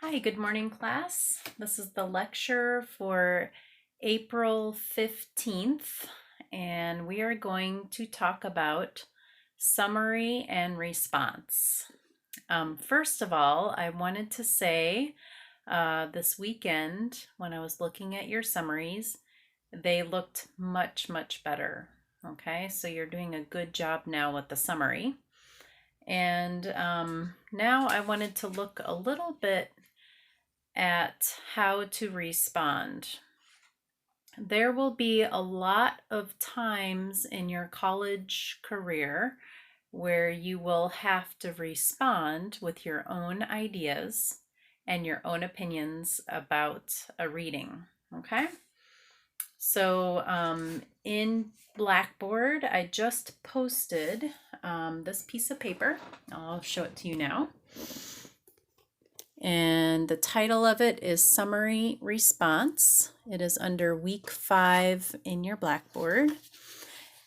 Hi, good morning, class. This is the lecture for April 15th, and we are going to talk about summary and response. First of all, I wanted to say this weekend, when I was looking at your summaries, they looked much, much better. Okay, so you're doing a good job now with the summary. And now I wanted to look a little bit at how to respond. There will be a lot of times in your college career where you will have to respond with your own ideas and your own opinions about a reading. Okay? So in Blackboard, I just posted this piece of paper. I'll show it to you now. And the title of it is Summary Response. It is under week 5 in your Blackboard.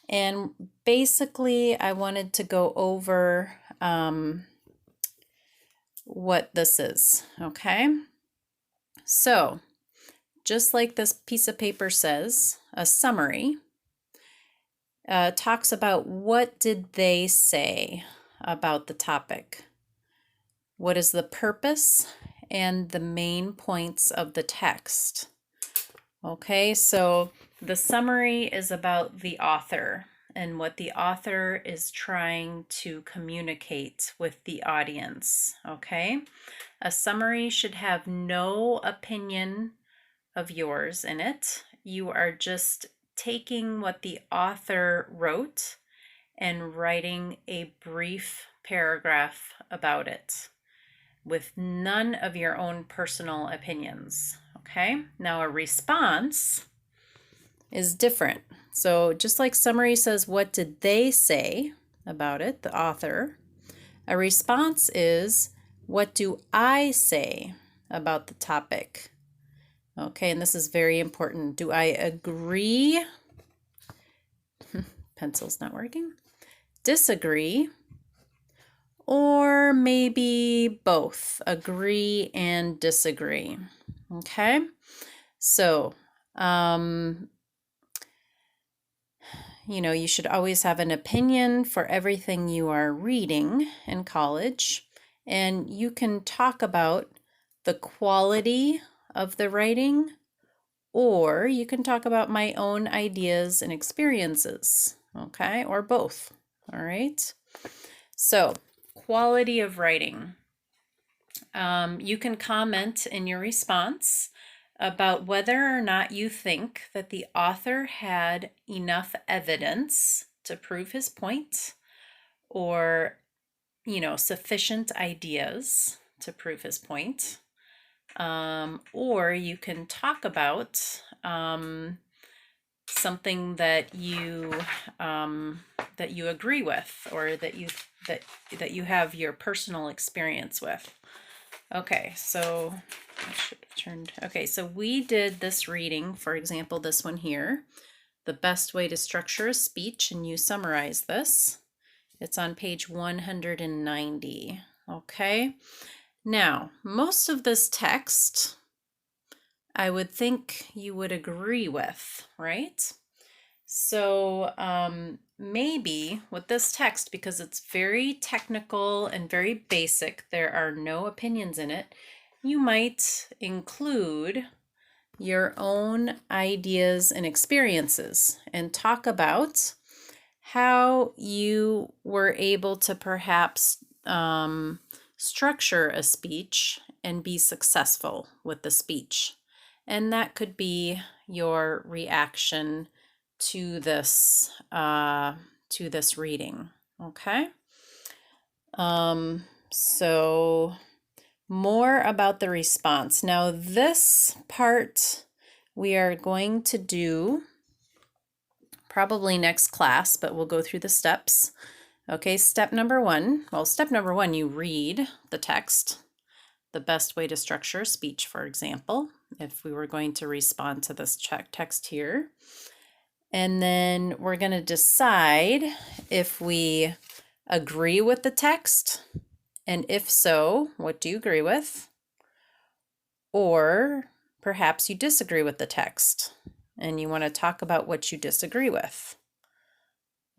And basically, I wanted to go over what this is, okay? So, just like this piece of paper says, a summary talks about what did they say about the topic. What is the purpose and the main points of the text? Okay, so the summary is about the author and what the author is trying to communicate with the audience. Okay, a summary should have no opinion of yours in it. You are just taking what the author wrote and writing a brief paragraph about it, with none of your own personal opinions. Okay, now a response is different. So just like summary says, what did they say about it, the author, a response is, what do I say about the topic? Okay, and this is very important. Do I agree? Pencil's not working. Disagree? Or maybe both, agree and disagree. Okay, so you should always have an opinion for everything you are reading in college, and you can talk about the quality of the writing, or you can talk about my own ideas and experiences, okay, or both. All right, so quality of writing. You can comment in your response about whether or not you think that the author had enough evidence to prove his point, or, sufficient ideas to prove his point. Or you can talk about something that you agree with, or that you have your personal experience with. Okay, so I should have turned. Okay, so we did this reading, for example, this one here, The Best Way to Structure a Speech, and you summarize this. It's on page 190. Okay, now most of this text I would think you would agree with, right? So maybe with this text, because it's very technical and very basic, there are no opinions in it, you might include your own ideas and experiences and talk about how you were able to perhaps structure a speech and be successful with the speech. And that could be your reaction to this reading. Okay. So more about the response. Now this part we are going to do probably next class, but we'll go through the steps. Okay, step number 1. Well, step number 1, you read the text. The best way to structure a speech, for example, if we were going to respond to this text here. And then we're going to decide if we agree with the text, and if so, what do you agree with? Or perhaps you disagree with the text and you want to talk about what you disagree with.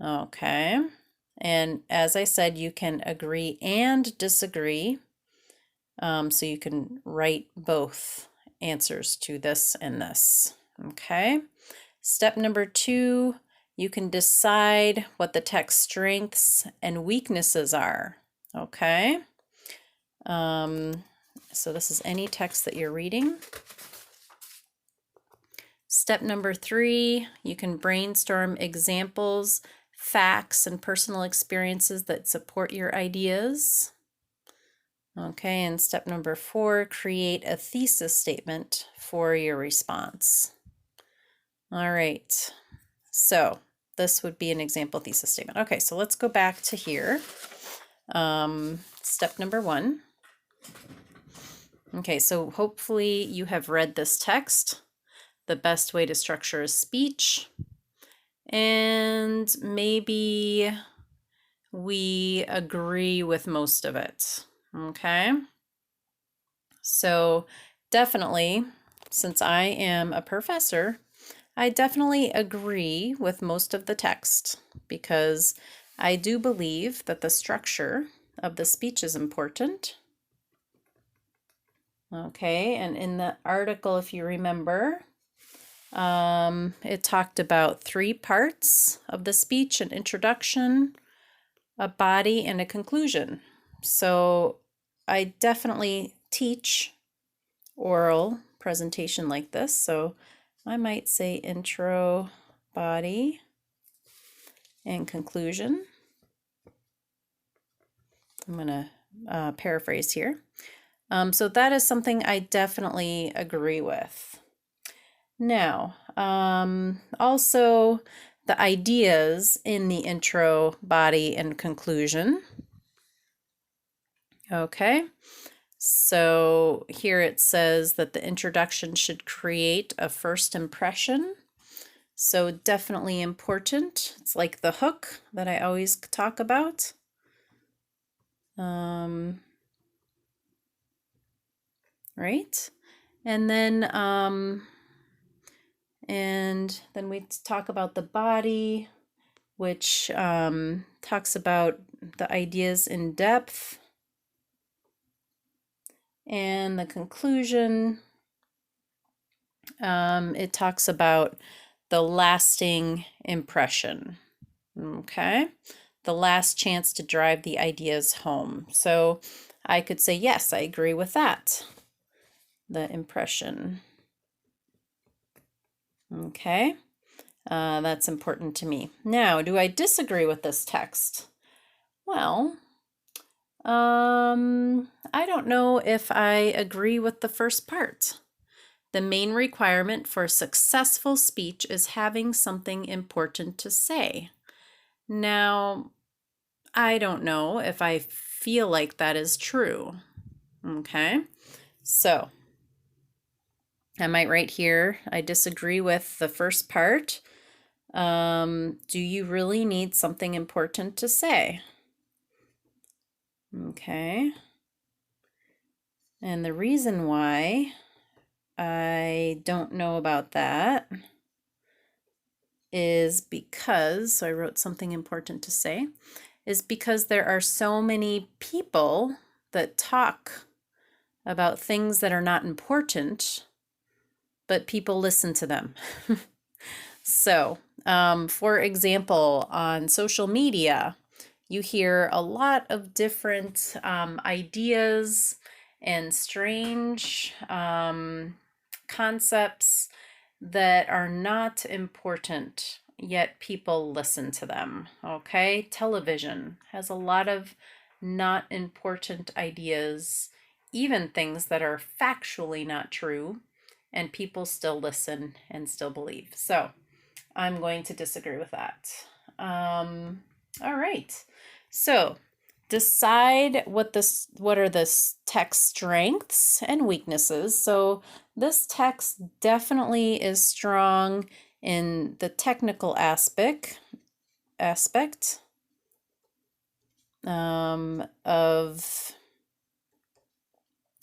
Okay. And as I said, you can agree and disagree. So you can write both answers to this and this. Okay. Step number 2, you can decide what the text strengths and weaknesses are. Okay. So this is any text that you're reading. Step number 3, you can brainstorm examples, facts, and personal experiences that support your ideas. Okay, and step number 4, create a thesis statement for your response. All right, so this would be an example thesis statement. Okay, so let's go back to here. Step number 1. Okay, so hopefully you have read this text, the best way to structure a speech, and maybe we agree with most of it. Okay, so definitely, since I am a professor, I definitely agree with most of the text because I do believe that the structure of the speech is important. Okay, and in the article, if you remember, it talked about 3 parts of the speech: an introduction, a body, and a conclusion. So I definitely teach oral presentation like this. So I might say intro, body, and conclusion. I'm going to paraphrase here. So that is something I definitely agree with. Now, also the ideas in the intro, body, and conclusion. Okay, so here it says that the introduction should create a first impression. So definitely important. It's like the hook that I always talk about. Right? And then we talk about the body, which talks about the ideas in depth. And the conclusion, it talks about the lasting impression. Okay, the last chance to drive the ideas home. So I could say, yes, I agree with that. The impression. Okay, that's important to me. Now, do I disagree with this text? Well, I don't know if I agree with the first part. The main requirement for a successful speech is having something important to say. Now, I don't know if I feel like that is true. Okay, so I might write here, I disagree with the first part. Do you really need something important to say? Okay. And the reason why I don't know about that is because, so I wrote something important to say, is because there are so many people that talk about things that are not important, but people listen to them. So, for example, on social media, you hear a lot of different ideas and strange concepts that are not important, yet people listen to them. Okay, television has a lot of not important ideas, even things that are factually not true, and people still listen and still believe. So I'm going to disagree with that. All right. So decide what are the text strengths and weaknesses. So this text definitely is strong in the technical aspect of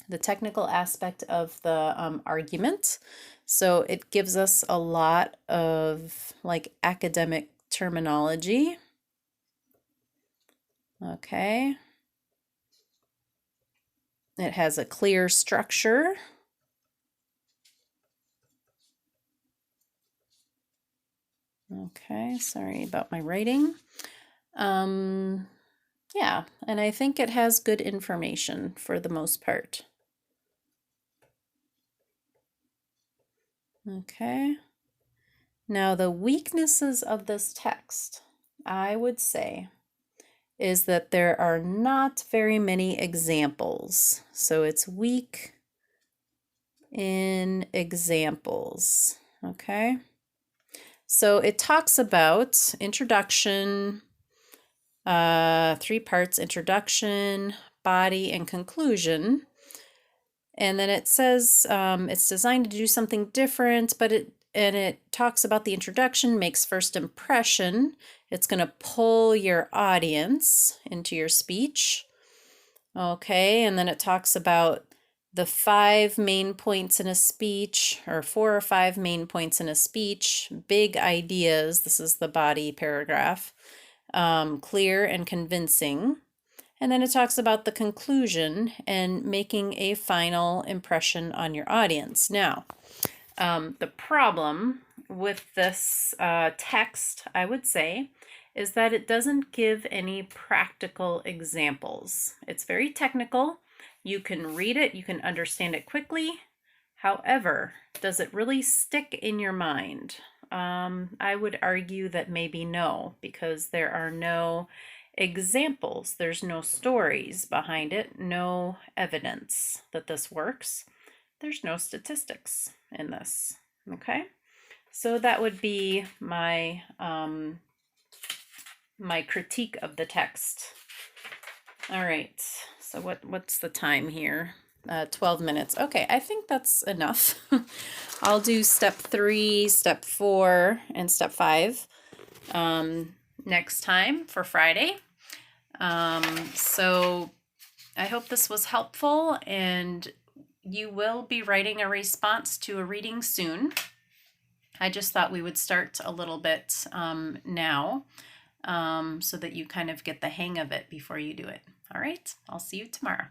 the technical aspect of the argument. So it gives us a lot of like academic terminology. Okay. It has a clear structure. Okay, sorry about my writing. Yeah, and I think it has good information for the most part. Okay. Now the weaknesses of this text, I would say, is that there are not very many examples. So it's weak in examples. Okay. So it talks about introduction, 3 parts: introduction, body, and conclusion. And then it says it's designed to do something different, but it talks about the introduction, makes first impression. It's going to pull your audience into your speech. Okay, and then it talks about the 5 main points in a speech, or 4 or 5 main points in a speech, big ideas. This is the body paragraph. Clear and convincing. And then it talks about the conclusion and making a final impression on your audience. Now, the problem with this text, I would say, is that it doesn't give any practical examples. It's very technical. You can read it, you can understand it quickly. However, does it really stick in your mind? I would argue that maybe no, because there are no examples, there's no stories behind it, no evidence that this works. There's no statistics in this. Okay, so that would be my my critique of the text. All right, so what's the time here? 12 minutes. Okay, I think that's enough. I'll do step 3, step 4, and step 5 next time for Friday. So I hope this was helpful, and you will be writing a response to a reading soon. I just thought we would start a little bit now so that you kind of get the hang of it before you do it. All right, I'll see you tomorrow.